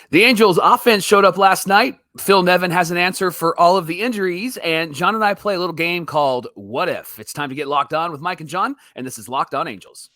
The Angels offense showed up last night. Phil Nevin has an answer for all of the injuries, and John and I play a little game called What If? It's time to get locked on with Mike and John, and this is Locked On Angels.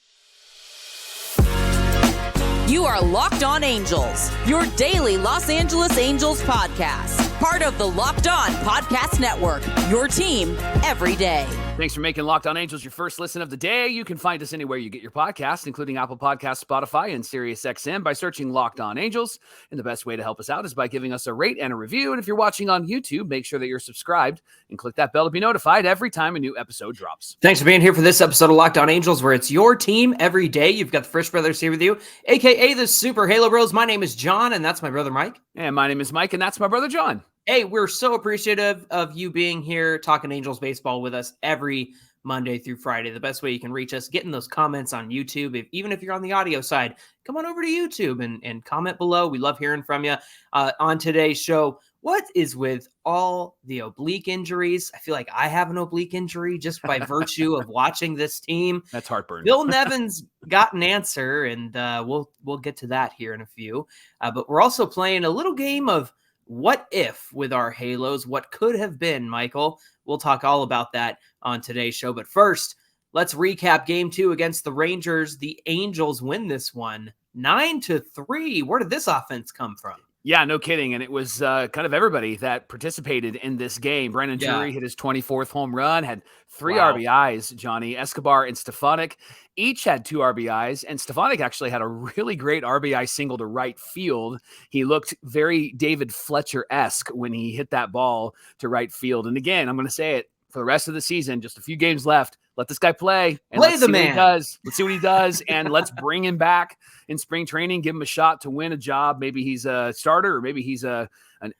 You are Locked On Angels, your daily Los Angeles Angels podcast. Part of the Locked On Podcast Network, your team every day. Thanks for making Locked On Angels your first listen of the day. You can find us anywhere you get your podcasts, including Apple Podcasts, Spotify, and SiriusXM by searching Locked On Angels. And the best way to help us out is by giving us a rate and a review. And if you're watching on YouTube, make sure that you're subscribed and click that bell to be notified every time a new episode drops. Thanks for being here for this episode of Locked On Angels, where it's your team every day. You've got the Frisch Brothers here with you, a.k.a. the Super Halo Bros. My name is John, and that's my brother Mike. And my name is Mike, and that's my brother John. Hey, we're so appreciative of you being here, talking Angels baseball with us every Monday through Friday. The best way you can reach us, getting those comments on YouTube. Even if you're on the audio side, come on over to YouTube and comment below. We love hearing from you. On today's show, what is with all the oblique injuries? I feel like I have an oblique injury just by virtue of watching this team. That's heartburn. Phil Nevin's got an answer, and we'll get to that here in a few. But we're also playing a little game of what if with our Halos, what could have been, Michael. We'll talk all about that on today's show. But first, let's recap Game 2 against the Rangers. The Angels win this one 9-3. Where did this offense come from? Yeah, no kidding. And it was kind of everybody that participated in this game. Brandon Drury hit his 24th home run, had 3 RBIs, Johnny. Escobar and Stefanik each had 2 RBIs, and Stefanik actually had a really great RBI single to right field. He looked very David Fletcher-esque when he hit that ball to right field. And again, I'm going to say it, for the rest of the season, just a few games left. Let this guy play. And play the man. Let's see what he does, and let's bring him back in spring training, give him a shot to win a job. Maybe he's a starter, or maybe he's an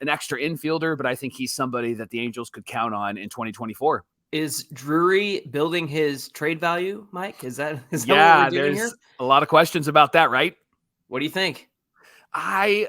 extra infielder, but I think he's somebody that the Angels could count on in 2024. Is Drury building his trade value, Mike? Is that what we're doing here? A lot of questions about that, right? What do you think? I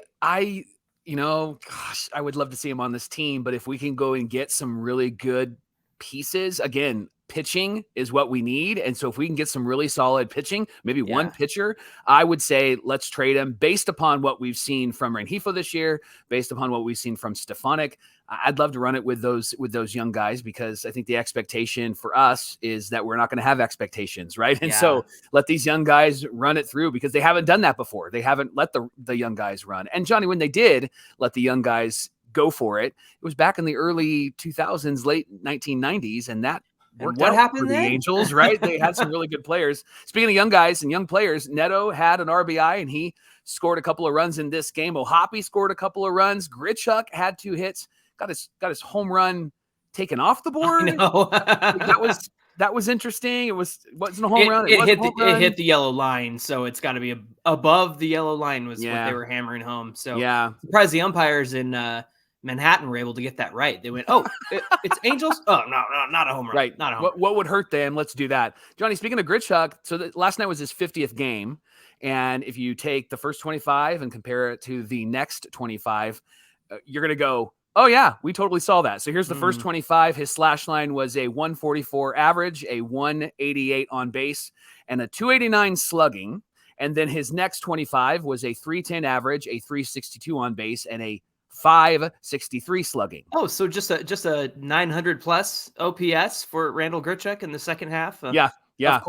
would love to see him on this team, but if we can go and get some really good pieces, again, pitching is what we need. And so if we can get some really solid pitching, maybe one pitcher, I would say let's trade him based upon what we've seen from Rengifo this year, based upon what we've seen from Stefanik. I'd love to run it with those young guys, because I think the expectation for us is that we're not going to have expectations, right? And so let these young guys run it through, because they haven't done that before. They haven't let the young guys run. And Johnny, when they did let the young guys go for it, it was back in the early 2000s, late 1990s, and that worked out happened for the then? Angels, right? They had some really good players. Speaking of young guys and young players, Neto had an RBI, and he scored a couple of runs in this game. Ohtani scored a couple of runs. Grichuk had 2 hits, got his home run taken off the board. I know. that was interesting. It wasn't a home run. It hit the yellow line, so it's got to be above the yellow line was what they were hammering home. So surprised the umpires in Manhattan were able to get that right. They went, it's Angels? Oh, no, not a home run. Right. Not a home run. What would hurt them? Let's do that. Johnny, speaking of Grichuk, so last night was his 50th game. And if you take the first 25 and compare it to the next 25, you're going to go, oh, yeah, we totally saw that. So here's the first 25. His slash line was a 144 average, a 188 on base, and a 289 slugging. And then his next 25 was a 310 average, a 362 on base, and a 563 slugging. Oh, so just a 900 plus OPS for Randall Grichuk in the second half. Yeah. Of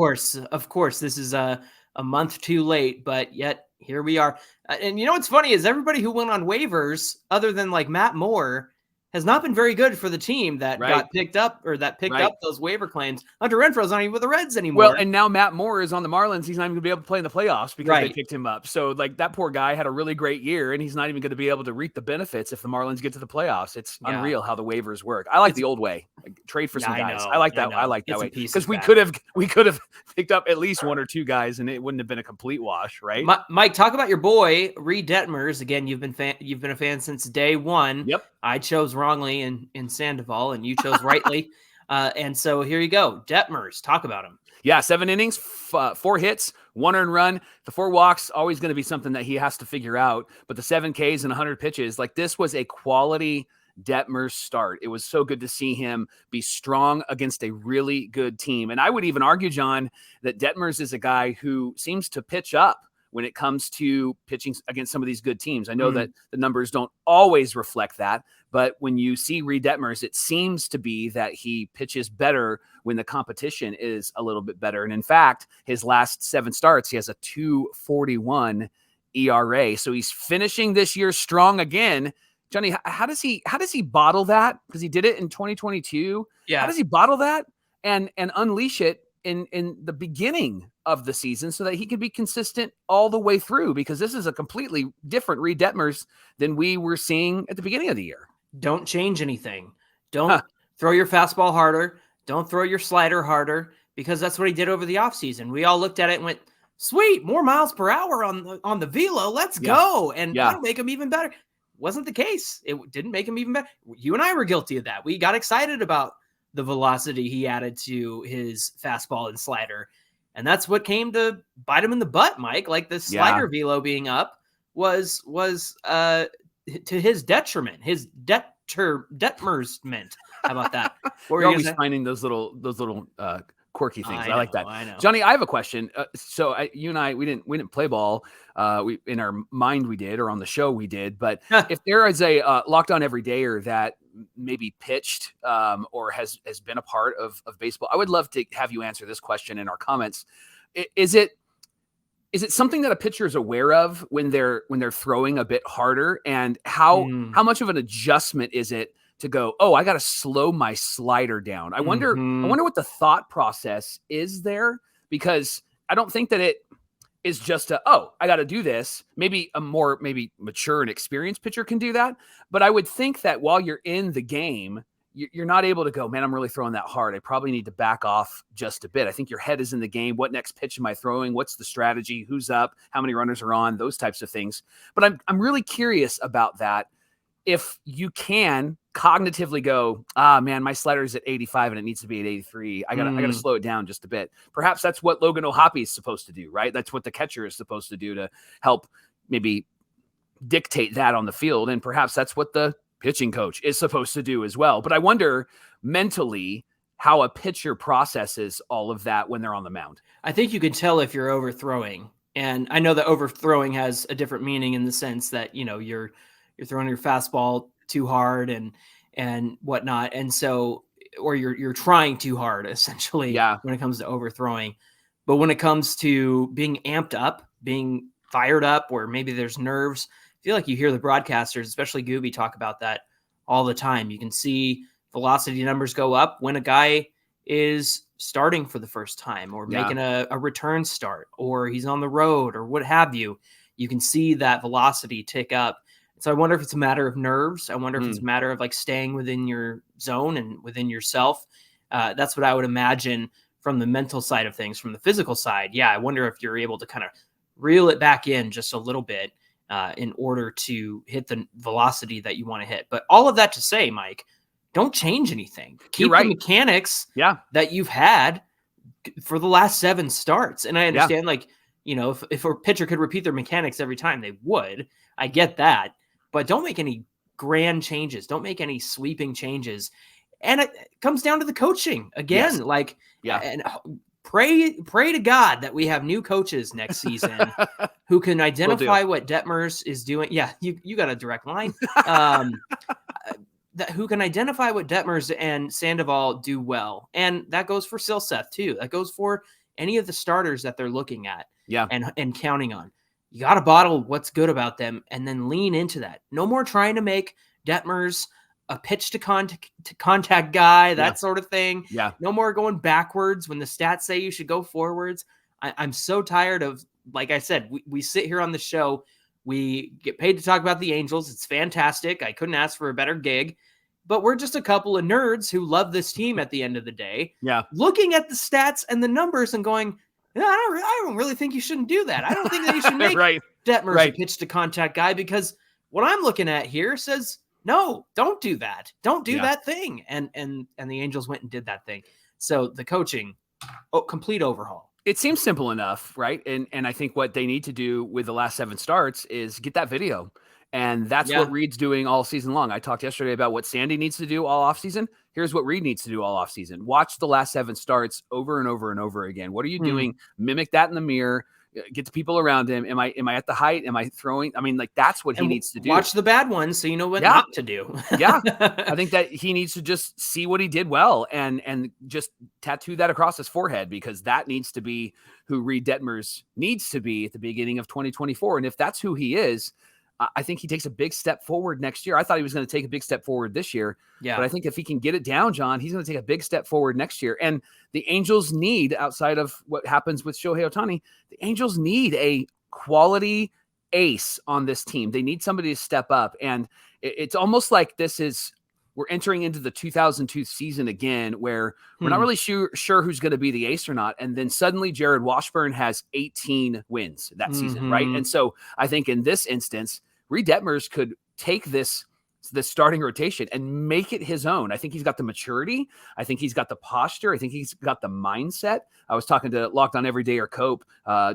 course. This is a month too late, but yet here we are. And you know what's funny is everybody who went on waivers, other than like Matt Moore, has not been very good for the team that got picked up, or that picked up those waiver claims. Hunter Renfroe's not even with the Reds anymore. Well, and now Matt Moore is on the Marlins. He's not even going to be able to play in the playoffs because they picked him up. So, like, that poor guy had a really great year, and he's not even going to be able to reap the benefits if the Marlins get to the playoffs. It's unreal how the waivers work. I like the old way. Like, trade for some guys. I like that. I like that way, because we could have picked up at least 1 or 2 guys, and it wouldn't have been a complete wash, right? Mike, talk about your boy Reid Detmers. Again, you've been a fan since day one. Yep. I chose wrongly in Sandoval, and you chose rightly. And so here you go. Detmers, talk about him. Yeah, 7 innings, 4 hits, 1 earned run. The 4 walks, always going to be something that he has to figure out. But the 7 Ks and 100 pitches, like, this was a quality Detmers start. It was so good to see him be strong against a really good team. And I would even argue, John, that Detmers is a guy who seems to pitch up when it comes to pitching against some of these good teams. I know that the numbers don't always reflect that, but when you see Reid Detmers, it seems to be that he pitches better when the competition is a little bit better. And in fact, his last 7 starts, he has a 2.41 ERA. So he's finishing this year strong again. Johnny, how does he bottle that? Because he did it in 2022. Yeah. How does he bottle that and unleash it in the beginning of the season so that he can be consistent all the way through? Because this is a completely different Reid Detmers than we were seeing at the beginning of the year. Don't change anything. Don't throw your fastball harder. Don't throw your slider harder, because that's what he did over the offseason. We all looked at it and went, sweet, more miles per hour on the velo. Let's go. And that'll make him even better. Wasn't the case. It didn't make him even better. You and I were guilty of that. We got excited about the velocity he added to his fastball and slider. And that's what came to bite him in the butt, Mike. Like the slider velo being up was to his detriment, his Detmersment. How about that? We're always finding those little quirky things. I like that. I know. Johnny, I have a question. You and I, we didn't play ball. We in our mind we did, or on the show we did. But if there is a Locked On Everydayer that maybe pitched or has been a part of baseball, I would love to have you answer this question in our comments. Is it something that a pitcher is aware of when they're throwing a bit harder, and how much of an adjustment is it to go, oh, I got to slow my slider down? I wonder what the thought process is there, because I don't think that it is just I got to do this. Maybe a more mature and experienced pitcher can do that. But I would think that while you're in the game, you're not able to go, man, I'm really throwing that hard. I probably need to back off just a bit. I think your head is in the game. What next pitch am I throwing? What's the strategy? Who's up? How many runners are on? Those types of things. But I'm really curious about that. If you can cognitively go, man, my slider is at 85 and it needs to be at 83. I gotta slow it down just a bit. Perhaps that's what Logan O'Hoppe is supposed to do, right? That's what the catcher is supposed to do to help maybe dictate that on the field. And perhaps that's what the pitching coach is supposed to do as well. But I wonder mentally how a pitcher processes all of that when they're on the mound. I think you can tell if you're overthrowing. And I know that overthrowing has a different meaning in the sense that, you're throwing your fastball too hard and whatnot. And so, or you're trying too hard essentially when it comes to overthrowing. But when it comes to being amped up, being fired up, or maybe there's nerves, I feel like you hear the broadcasters, especially Gooby, talk about that all the time. You can see velocity numbers go up when a guy is starting for the first time, or making a return start, or he's on the road, or what have you. You can see that velocity tick up. So I wonder if it's a matter of nerves. I wonder if it's a matter of like staying within your zone and within yourself. That's what I would imagine from the mental side of things. From the physical side, I wonder if you're able to kind of reel it back in just a little bit in order to hit the velocity that you want to hit. But all of that to say, Mike, don't change anything. Keep the mechanics that you've had for the last 7 starts. And I understand, if a pitcher could repeat their mechanics every time, they would. I get that. But don't make any grand changes. Don't make any sweeping changes. And it comes down to the coaching again. And pray to God that we have new coaches next season who can identify what Detmers is doing. Yeah, you got a direct line. Who can identify what Detmers and Sandoval do well. And that goes for Silseth too. That goes for any of the starters that they're looking at and counting on. You got to bottle what's good about them and then lean into that. No more trying to make Detmers a pitch to contact guy, that sort of thing. Yeah. No more going backwards when the stats say you should go forwards. I'm so tired of, like I said, we sit here on the show. We get paid to talk about the Angels. It's fantastic. I couldn't ask for a better gig. But we're just a couple of nerds who love this team at the end of the day. Yeah. Looking at the stats and the numbers and going, I don't really think you shouldn't do that. I don't think that you should make Detmers a pitch to contact guy, because what I'm looking at here says, no, don't do that. Don't do that thing. And the Angels went and did that thing. So the coaching, complete overhaul. It seems simple enough, right? And I think what they need to do with the last 7 starts is get that video. And that's what Reid's doing all season long. I talked yesterday about what Sandy needs to do all offseason. Here's what Reid needs to do all offseason. Watch the last 7 starts over and over and over again. What are you doing? Mimic that in the mirror. get the people around him. Am I at the height? Am I throwing? I mean, like that's what he needs to do. Watch the bad ones so you know what not to do. Yeah. I think that he needs to just see what he did well and just tattoo that across his forehead, because that needs to be who Reid Detmers needs to be at the beginning of 2024. And if that's who he is, I think he takes a big step forward next year. I thought he was going to take a big step forward this year. Yeah. But I think if he can get it down, John, he's going to take a big step forward next year. And the Angels need, outside of what happens with Shohei Ohtani, the Angels need a quality ace on this team. They need somebody to step up. And it's almost like we're entering into the 2002 season again, where we're not really sure who's going to be the ace or not. And then suddenly Jared Washburn has 18 wins that season, right? And so I think in this instance, Reid Detmers could take this starting rotation and make it his own. I think he's got the maturity. I think he's got the posture. I think he's got the mindset. I was talking to Locked On Everydayer Cope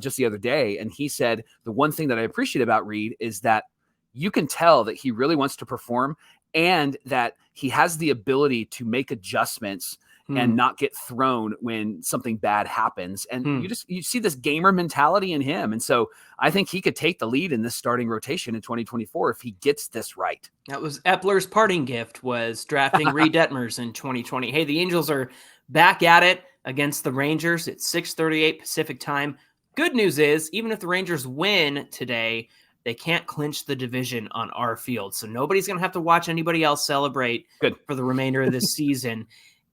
just the other day, and he said the one thing that I appreciate about Reid is that you can tell that he really wants to perform and that he has the ability to make adjustments and not get thrown when something bad happens. And you see this gamer mentality in him. And so I think he could take the lead in this starting rotation in 2024 if he gets this right. That was Epler's parting gift, was drafting Reid Detmers in 2020. Hey, the Angels are back at it against the Rangers at 6:38 Pacific time. Good news is, even if the Rangers win today, they can't clinch the division on our field. So nobody's going to have to watch anybody else celebrate for the remainder of this season.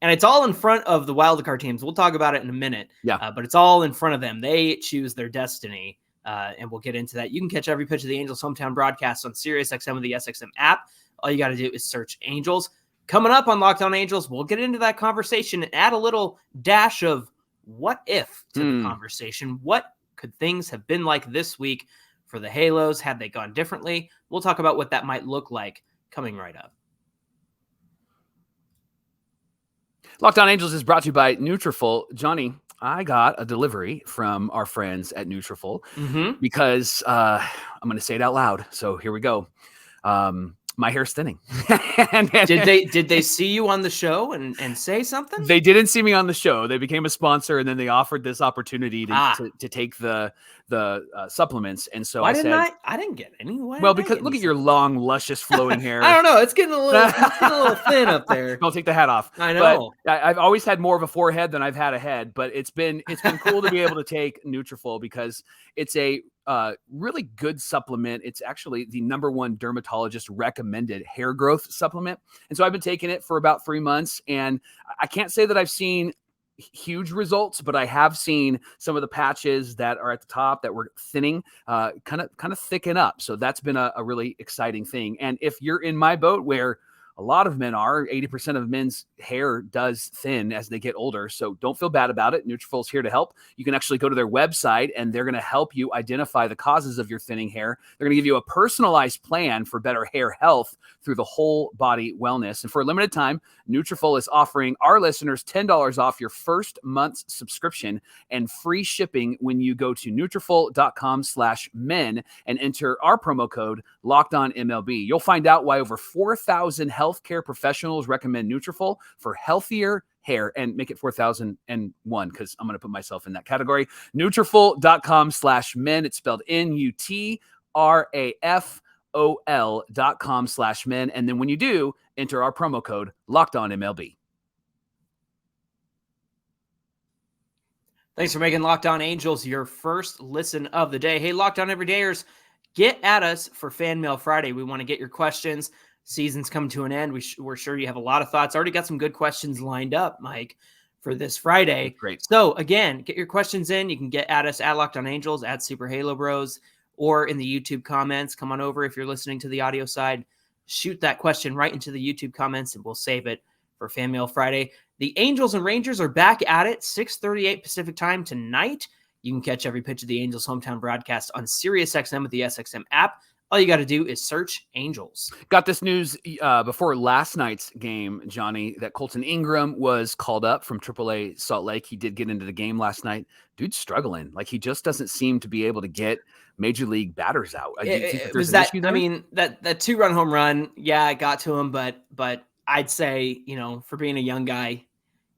And it's all in front of the wildcard teams. We'll talk about it in a minute. But it's all in front of them. They choose their destiny. And we'll get into that. You can catch every pitch of the Angels hometown broadcast on SiriusXM with the SXM app. All you got to do is search Angels. Coming up on Locked On Angels, we'll get into that conversation and add a little dash of what if to the conversation. What could things have been like this week for the Halos had they gone differently? We'll talk about what that might look like coming right up. Locked On Angels is brought to you by Nutrafol. Johnny, I got a delivery from our friends at Nutrafol because I'm going to say it out loud. So here we go. My hair's thinning. Did they see you on the show and say something? They didn't see me on the show. They became a sponsor, and then they offered this opportunity to take the supplements. And so I didn't get any. Well, because look at your long, luscious, flowing hair. I don't know. It's getting a little thin up there. Don't take the hat off. I know. But I've always had more of a forehead than I've had a head, but it's been cool to be able to take Nutrafol because it's a really good supplement. It's actually the #1 dermatologist recommended hair growth supplement. And so I've been taking it for about 3 months, and I can't say that I've seen huge results, but I have seen some of the patches that are at the top that were thinning kind of thicken up. So that's been a really exciting thing. And if you're in my boat where a lot of men are, 80% of men's hair does thin as they get older. So don't feel bad about it. Nutrafol's here to help. You can actually go to their website and they're going to help you identify the causes of your thinning hair. They're going to give you a personalized plan for better hair health through the whole body wellness. And for a limited time, Nutrafol is offering our listeners $10 off your first month's subscription and free shipping when you go to Nutrafol.com/men and enter our promo code LOCKEDONMLB. You'll find out why over 4,000 healthcare professionals recommend Nutrafol for healthier hair, and make it 4001 because I'm going to put myself in that category. Nutrafol.com/men. It's spelled NUTRAFOL.com/men. And then when you do, enter our promo code LOCKEDONMLB. Thanks for making Locked On Angels your first listen of the day. Hey, Locked On Everydayers, get at us for Fan Mail Friday. We want to get your questions. Season's come to an end. We're sure you have a lot of thoughts. Already got some good questions lined up, Mike, for this Friday. Great. So again, get your questions in. You can get at us at Locked On Angels, at Super Halo Bros, or in the YouTube comments. Come on over if you're listening to the audio side. Shoot that question right into the YouTube comments, and we'll save it for Fan Mail Friday. The Angels and Rangers are back at it, 6:38 Pacific time tonight. You can catch every pitch of the Angels hometown broadcast on SiriusXM with the SXM app. All you got to do is search Angels. Got this news before last night's game, Johnny, that Colton Ingram was called up from AAA Salt Lake. He did get into the game last night. Dude's struggling. Like, he just doesn't seem to be able to get major league batters out. It was that, I mean, that 2-run home run, yeah, it got to him, but I'd say, for being a young guy,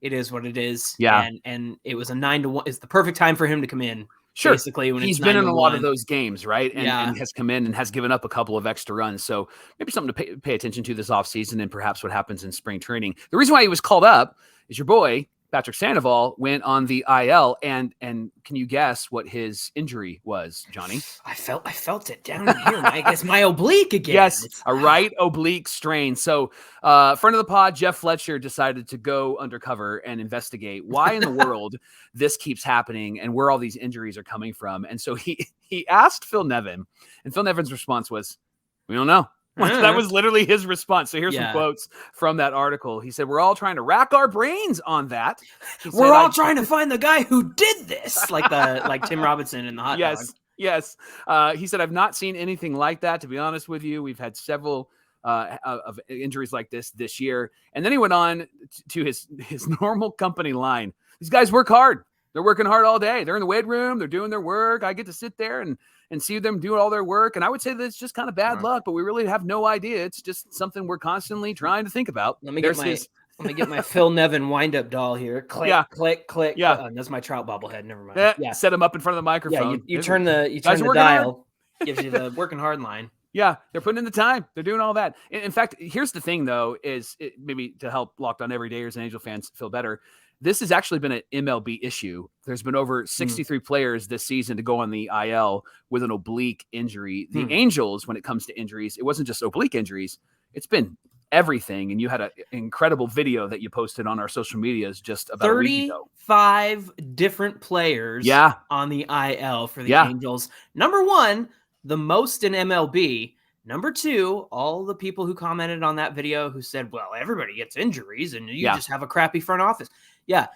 it is what it is. Yeah. And it was a 9-1. It's the perfect time for him to come in. Sure. Basically, when He's it's been in a lot 9-1. of those games, right? Yeah. And has come in and has given up a couple of extra runs. So maybe something to pay attention to this offseason and perhaps what happens in spring training. The reason why he was called up is your boy, Patrick Sandoval, went on the IL. And can you guess what his injury was, Johnny? I felt it down here, Mike. It's my oblique again. Yes, a right oblique strain. So friend of the pod, Jeff Fletcher, decided to go undercover and investigate why in the world this keeps happening and where all these injuries are coming from. And so he asked Phil Nevin, and Phil Nevin's response was, "We don't know." That was literally his response. So here's some quotes from that article. He said, "We're all trying to rack our brains on that. We're all trying to find the guy who did this," like Tim Robinson in the hot dog. Yes. He said, "I've not seen anything like that, to be honest with you. We've had several of injuries like this year." And then he went on to his normal company line. These guys work hard. They're working hard all day. They're in the weight room. They're doing their work. I get to sit there and see them do all their work. And I would say that it's just kind of bad luck, but we really have no idea. It's just something we're constantly trying to think about." Let me get my Phil Nevin wind-up doll here. Click, click, click. Yeah. Oh, that's my trout bobblehead. Never mind. Yeah. Set him up in front of the microphone. Yeah, you turn the dial. Gives you the working hard line. Yeah, they're putting in the time. They're doing all that. In fact, here's the thing, though, is maybe to help Locked On Everydayers and Angel fans feel better, this has actually been an MLB issue. There's been over 63 players this season to go on the IL with an oblique injury. The Angels, when it comes to injuries, it wasn't just oblique injuries. It's been everything. And you had an incredible video that you posted on our social medias just about 35 different players on the IL for the Angels. Number one, the most in MLB. Number two, all the people who commented on that video who said, well, everybody gets injuries and you just have a crappy front office. Yeah,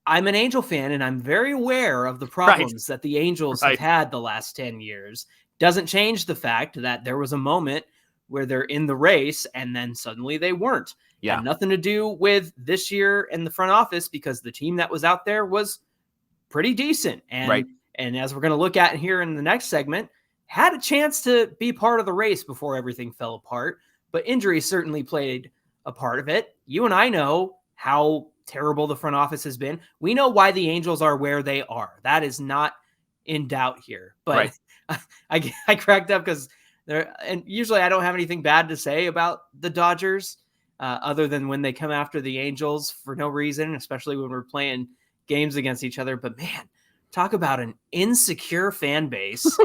I'm an Angel fan and I'm very aware of the problems that the Angels have had the last 10 years. Doesn't change the fact that there was a moment where they're in the race and then suddenly they weren't. Had nothing to do with this year and the front office because the team that was out there was pretty decent. And as we're going to look at here in the next segment, had a chance to be part of the race before everything fell apart, but injury certainly played a part of it. You and I know how terrible the front office has been. We know why the Angels are where they are. That is not in doubt here. But I cracked up because and usually I don't have anything bad to say about the Dodgers other than when they come after the Angels for no reason, especially when we're playing games against each other. But man, talk about an insecure fan base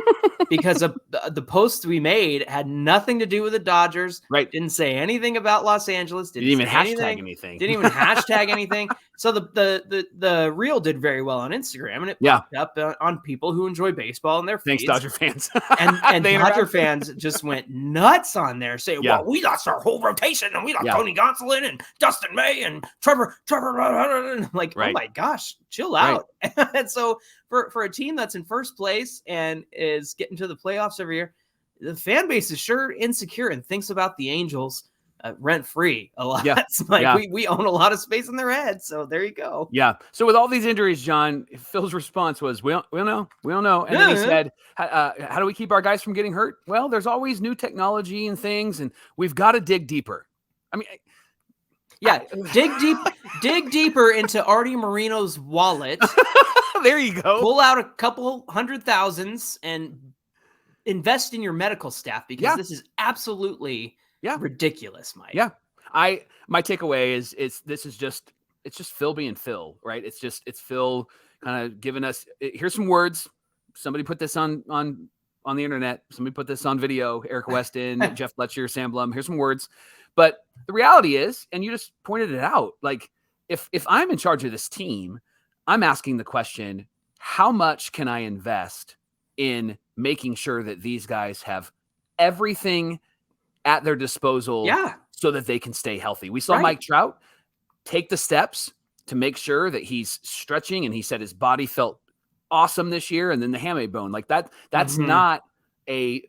because of the posts we made had nothing to do with the Dodgers. Didn't say anything about Los Angeles. Didn't even hashtag anything. Didn't even hashtag anything. So the reel did very well on Instagram, and it popped up on people who enjoy baseball and their feeds. Thanks, Dodger fans. and Dodger fans just went nuts on there, saying, well, we lost our whole rotation, and we lost Tony Gonsolin and Dustin May and Trevor. And I'm like, oh my gosh, chill out. And so for a team that's in first place and is getting to the playoffs every year, the fan base is sure insecure and thinks about the Angels rent free a lot. We own a lot of space in their heads. So there you go. Yeah. So with all these injuries, John, Phil's response was, we don't know. And then he said, how do we keep our guys from getting hurt? Well, there's always new technology and things, and we've got to dig deeper. I mean, dig deeper into Artie Moreno's wallet. There you go. Pull out a couple $100,000s and invest in your medical staff because this is absolutely ridiculous, Mike. Yeah. My takeaway is it's just Phil being Phil, right? It's Phil kind of giving us, here's some words. Somebody put this on the internet. Somebody put this on video. Eric Weston, Jeff Fletcher, Sam Blum. Here's some words. But the reality is, and you just pointed it out, like if I'm in charge of this team, I'm asking the question, how much can I invest in making sure that these guys have everything at their disposal so that they can stay healthy? We saw Mike Trout take the steps to make sure that he's stretching, and he said his body felt awesome this year. And then the hamate bone, like that's not a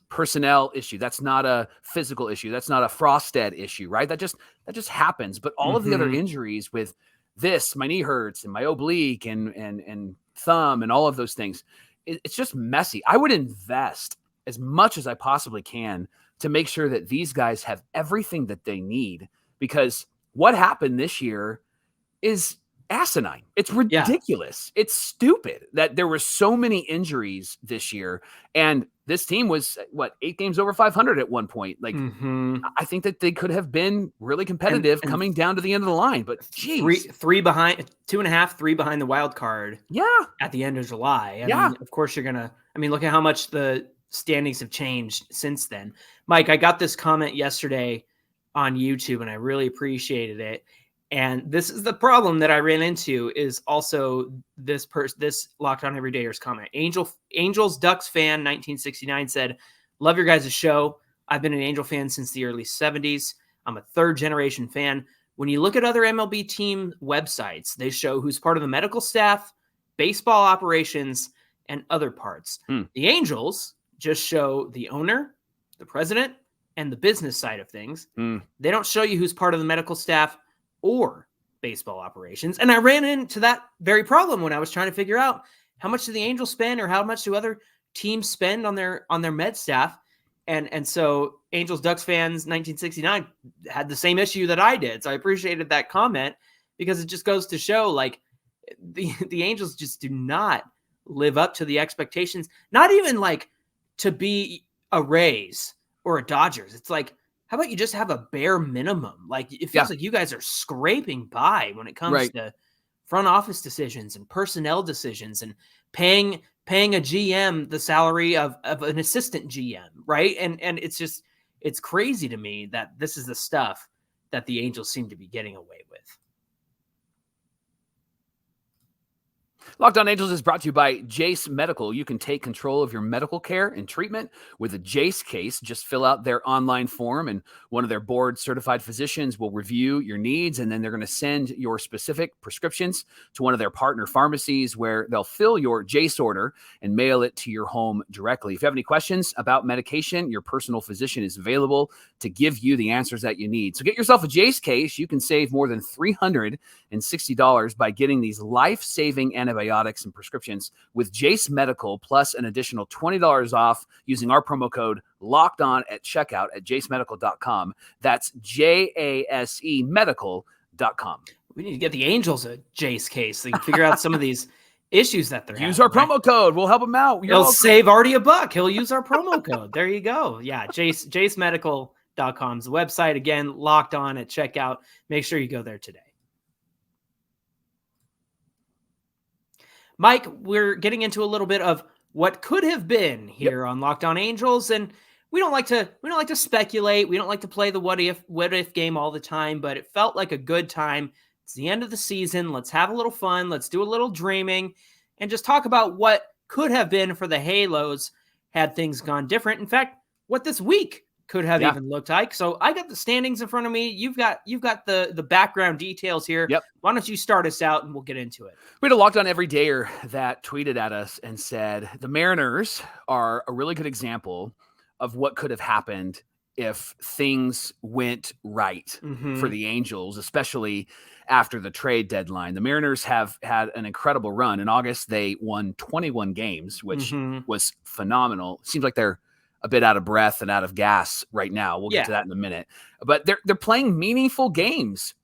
personnel issue. That's not a physical issue. That's not a Frostad issue, right? That just happens. But all of the other injuries with this, my knee hurts and my oblique and thumb and all of those things, it's just messy. I would invest as much as I possibly can to make sure that these guys have everything that they need, because what happened this year is asinine. It's ridiculous. It's stupid that there were so many injuries this year. And this team was, 8 games over 500 at one point. Like, I think that they could have been really competitive and coming down to the end of the line. But geez. Three behind, 2.5, 3 behind the wild card. Yeah. At the end of July. I mean, of course you're going to, look at how much the standings have changed since then. Mike, I got this comment yesterday on YouTube and I really appreciated it. And this is the problem that I ran into is also this Locked On Everydayers comment. Angels Ducks fan 1969 said, "Love your guys' show. I've been an Angel fan since the early 70s. I'm a third generation fan. When you look at other MLB team websites, they show who's part of the medical staff, baseball operations, and other parts. The Angels just show the owner, the president, and the business side of things. They don't show you who's part of the medical staff or baseball operations." And I ran into that very problem when I was trying to figure out how much do the Angels spend or how much do other teams spend on their med staff. And so Angels Ducks fans 1969 had the same issue that I did. So I appreciated that comment because it just goes to show like the Angels just do not live up to the expectations, not even like to be a Rays or a Dodgers. It's like, how about you just have a bare minimum? Like it feels like you guys are scraping by when it comes to front office decisions and personnel decisions and paying a GM the salary of an assistant GM, right? And it's crazy to me that this is the stuff that the Angels seem to be getting away with. Locked On Angels is brought to you by Jace Medical. You can take control of your medical care and treatment with a Jace case. Just fill out their online form, and one of their board-certified physicians will review your needs, and then they're going to send your specific prescriptions to one of their partner pharmacies where they'll fill your Jace order and mail it to your home directly. If you have any questions about medication, your personal physician is available to give you the answers that you need. So get yourself a Jace case. You can save more than $360 by getting these life-saving antibiotics and prescriptions with Jace Medical, plus an additional $20 off using our promo code LOCKEDON at checkout at jasemedical.com. That's JASE medical.com. We need to get the Angels a Jace case so they can figure out some of these issues that they're Use our promo code. We'll help them out. He'll save Artie $1. He'll use our promo code. There you go. Yeah, jasemedical.com is the website. Again, Locked On at checkout. Make sure you go there today. Mike, we're getting into a little bit of what could have been here on Locked On Angels, and we don't like to speculate. We don't like to play the what if game all the time, but it felt like a good time. It's the end of the season. Let's have a little fun. Let's do a little dreaming and just talk about what could have been for the Halos had things gone different. In fact, what this week could have even looked like. So I got the standings in front of me. You've got the background details here. Yep. Why don't you start us out and we'll get into it. We had a Locked On Everydayer that tweeted at us and said, the Mariners are a really good example of what could have happened if things went right for the Angels, especially after the trade deadline. The Mariners have had an incredible run. In August, they won 21 games, which was phenomenal. Seems like they're a bit out of breath and out of gas right now. We'll get to that in a minute. But they're playing meaningful games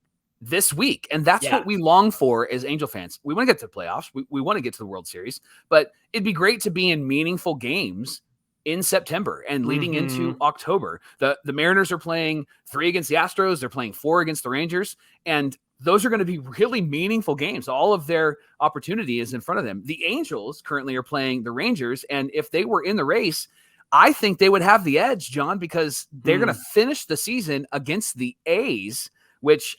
this week, and that's what we long for as Angel fans. We want to get to the playoffs. We want to get to the World Series, but it'd be great to be in meaningful games in September and leading into October. The Mariners are playing 3 against the Astros. They're playing 4 against the Rangers, and those are going to be really meaningful games. All of their opportunity is in front of them. The Angels currently are playing the Rangers, and if they were in the race, I think they would have the edge, John, because they're going to finish the season against the A's, which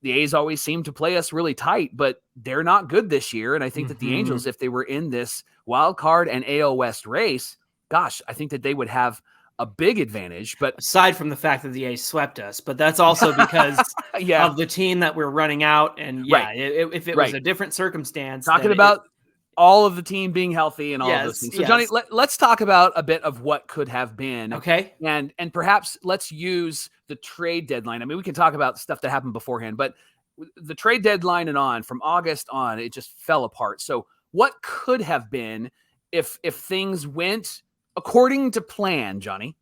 the A's always seem to play us really tight, but they're not good this year. And I think that the Angels, if they were in this wild card and AL West race, gosh, I think that they would have a big advantage. But aside from the fact that the A's swept us, but that's also because of the team that we're running out. And if it was a different circumstance, talking about all of the team being healthy and all of those things. So Johnny, let's talk about a bit of what could have been. Okay. And perhaps let's use the trade deadline. I mean, we can talk about stuff that happened beforehand, but the trade deadline and on, from August on, it just fell apart. So what could have been if things went according to plan, Johnny?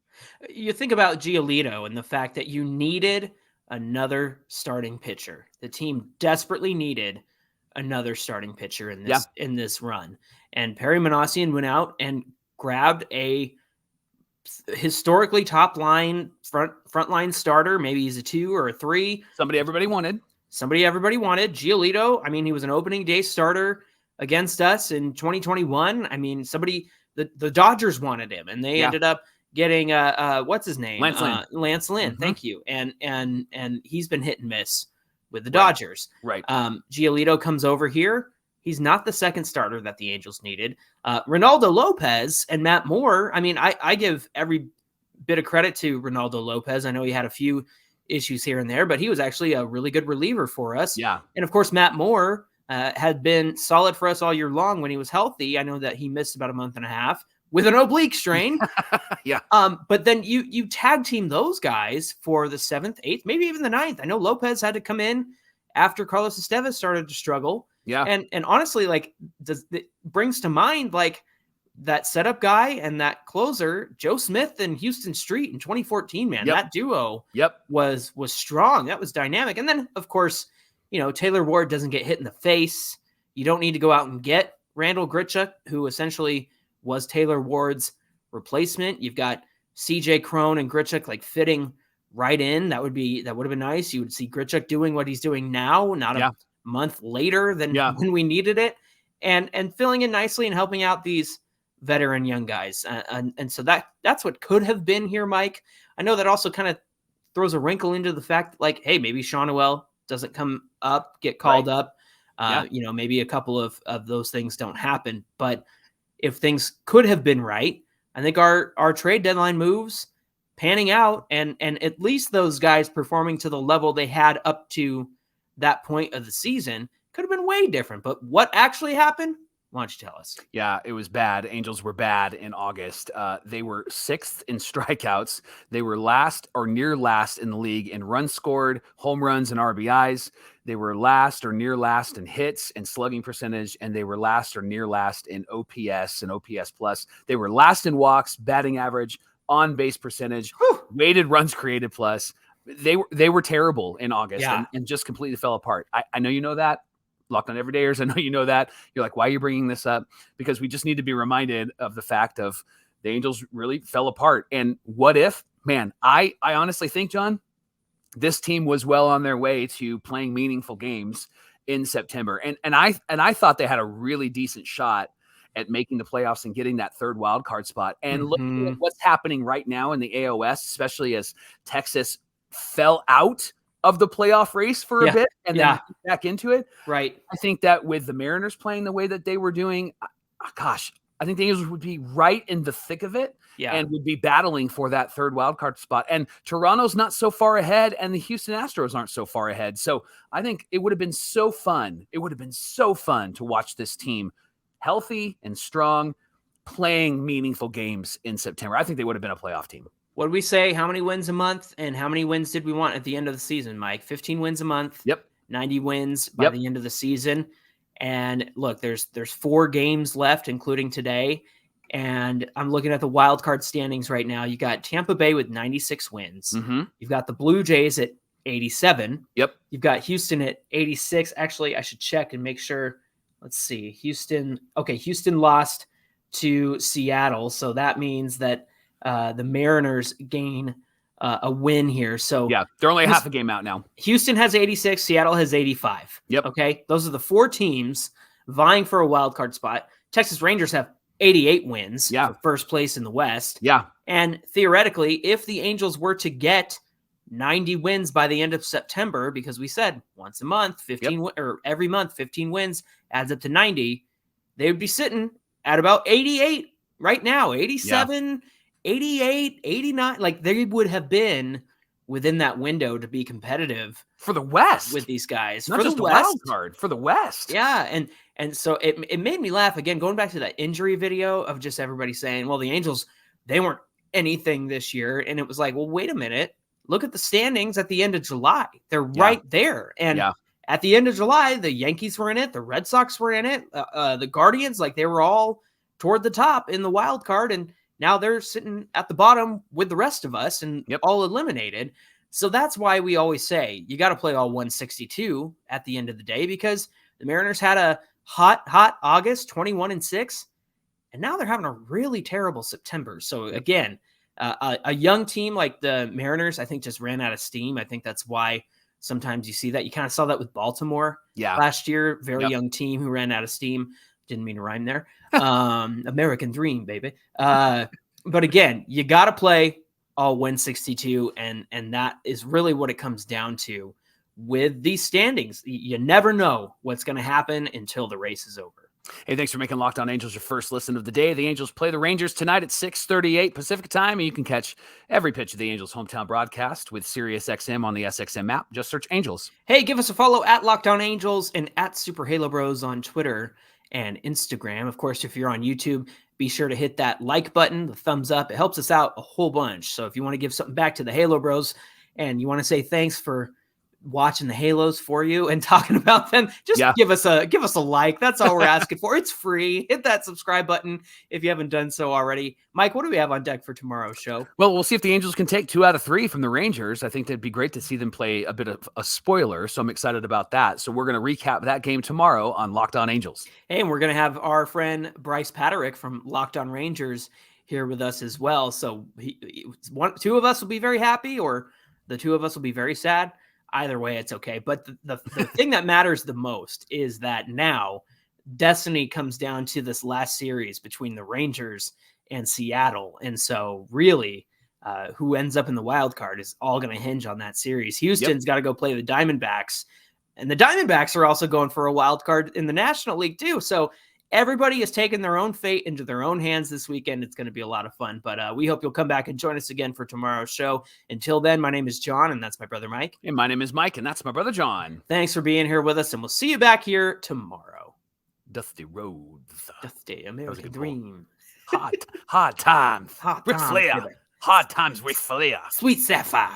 You think about Giolito and the fact that you needed another starting pitcher. The team desperately needed another starting pitcher in this run. And Perry Minasian went out and grabbed a historically top line frontline starter. Maybe he's a 2 or a 3. Somebody everybody wanted. Giolito. I mean, he was an opening day starter against us in 2021. I mean, the Dodgers wanted him, and they ended up getting what's his name? Lance Lynn. Mm-hmm. Thank you. And he's been hit and miss with the Dodgers. Right. Giolito comes over here. He's not the second starter that the Angels needed. Ronaldo Lopez and Matt Moore. I mean, I give every bit of credit to Ronaldo Lopez. I know he had a few issues here and there, but he was actually a really good reliever for us. Yeah. And of course, Matt Moore had been solid for us all year long when he was healthy. I know that he missed about a month and a half with an oblique strain. Yeah. But then you tag team those guys for the 7th, 8th, maybe even the 9th. I know Lopez had to come in after Carlos Estevez started to struggle. Yeah. And honestly, like, it brings to mind, like, that setup guy and that closer, Joe Smith and Houston Street in 2014, man. That duo was strong. That was dynamic. And then, of course, Taylor Ward doesn't get hit in the face. You don't need to go out and get Randall Grichuk, who essentially was Taylor Ward's replacement. You've got CJ Cron and Grichuk like fitting right in. That would have been nice. You would see Grichuk doing what he's doing now, not a month later than when we needed it, and filling in nicely and helping out these veteran young guys. And so that's what could have been here, Mike. I know that also kind of throws a wrinkle into the fact, like, hey, maybe Sean Noel doesn't come up, get called up. Maybe a couple of those things don't happen. But if things could have been right, I think our trade deadline moves panning out and at least those guys performing to the level they had up to that point of the season could have been way different. But what actually happened? Why don't you tell us? Yeah, it was bad. Angels were bad in August. They were 6th in strikeouts. They were last or near last in the league in runs scored, home runs, and RBIs. They were last or near last in hits and slugging percentage, and they were last or near last in OPS and OPS plus. They were last in walks, batting average, on base percentage, weighted runs created plus. They were terrible in August and just completely fell apart. I know you know that. Locked On Everydayers, I know you know that. You're like, why are you bringing this up? Because we just need to be reminded of the fact of the Angels really fell apart. And what if, man, I honestly think, John, this team was well on their way to playing meaningful games in September. And I thought they had a really decent shot at making the playoffs and getting that 3rd wild card spot. And looking at what's happening right now in the AOS, especially as Texas fell out of the playoff race for a bit and then back into it. Right. I think that with the Mariners playing the way that they were doing, I think the Angels would be right in the thick of it and would be battling for that 3rd wildcard spot. And Toronto's not so far ahead and the Houston Astros aren't so far ahead. So I think it would have been so fun. It would have been so fun to watch this team healthy and strong playing meaningful games in September. I think they would have been a playoff team. What did we say? How many wins a month and how many wins did we want at the end of the season, Mike? 15 wins a month. Yep. 90 wins by the end of the season. And look, there's 4 games left, including today. And I'm looking at the wild card standings right now. You got Tampa Bay with 96 wins. Mm-hmm. You've got the Blue Jays at 87. Yep. You've got Houston at 86. Actually, I should check and make sure. Let's see. Houston lost to Seattle. So that means that the Mariners gain a win here. So they're only half a game out now. Houston has 86. Seattle has 85. Yep. Okay. Those are the 4 teams vying for a wild card spot. Texas Rangers have 88 wins for first place in the West. Yeah. And theoretically, if the Angels were to get 90 wins by the end of September, because we said once a month, 15 or every month, 15 wins adds up to 90, they would be sitting at about 88 right now, 87, 88, 89. Like they would have been within that window to be competitive for the West with these guys. Not for just the a West. wild card, for the West. Yeah. And so it made me laugh again, going back to that injury video of just everybody saying, well, the Angels, they weren't anything this year. And it was like, well, wait a minute. Look at the standings at the end of July. They're right there. And at the end of July, the Yankees were in it. The Red Sox were in it. The Guardians, like they were all toward the top in the wild card. And now they're sitting at the bottom with the rest of us and all eliminated. So that's why we always say you got to play all 162 at the end of the day, because The Mariners had a hot August, 21-6, and now they're having a really terrible September. So again, a young team like the Mariners, I think, just ran out of steam. I think that's why sometimes you see that. You kind of saw that with Baltimore last year. Very young team who ran out of steam. Didn't mean to rhyme there. American dream, baby. But again, you got to play all win 62, and that is really what it comes down to with these standings. You never know what's going to happen until the race is over. Hey, thanks for making Locked On Angels your first listen of the day. The Angels play the Rangers tonight at 6:38 Pacific time, and you can catch every pitch of the Angels' hometown broadcast with SiriusXM on the SXM app. Just search Angels. Hey, give us a follow at Locked On Angels and at Super Halo Bros on Twitter and Instagram. Of course, if you're on YouTube, be sure to hit that like button, the thumbs up. It helps us out a whole bunch. So if you want to give something back to the Halo Bros and you want to say thanks for watching the Halos for you and talking about them, just give us a like. That's all we're asking for. It's free. Hit that subscribe button if you haven't done so already. Mike, what do we have on deck for tomorrow's show? Well, we'll see if the Angels can take 2 out of 3 from the Rangers. I think that'd be great to see them play a bit of a spoiler, so I'm excited about that. So we're going to recap that game tomorrow on Locked On Angels. Hey, and we're going to have our friend Bryce Paterick from Locked On Rangers here with us as well. So 2 of us will be very happy, or the 2 of us will be very sad. Either way, it's okay. But the thing that matters the most is that now destiny comes down to this last series between the Rangers and Seattle. And so really who ends up in the wild card is all going to hinge on that series. Houston's got to go play the Diamondbacks, and the Diamondbacks are also going for a wild card in the National League too. So everybody is taking their own fate into their own hands this weekend. It's going to be a lot of fun, but we hope you'll come back and join us again for tomorrow's show. Until then, my name is John, and that's my brother Mike. And my name is Mike, and that's my brother John. Thanks for being here with us, and we'll see you back here tomorrow. Dusty roads. Dusty American dream. Hard times. Ric Flair. Hard times with Flair. Sweet Sapphire.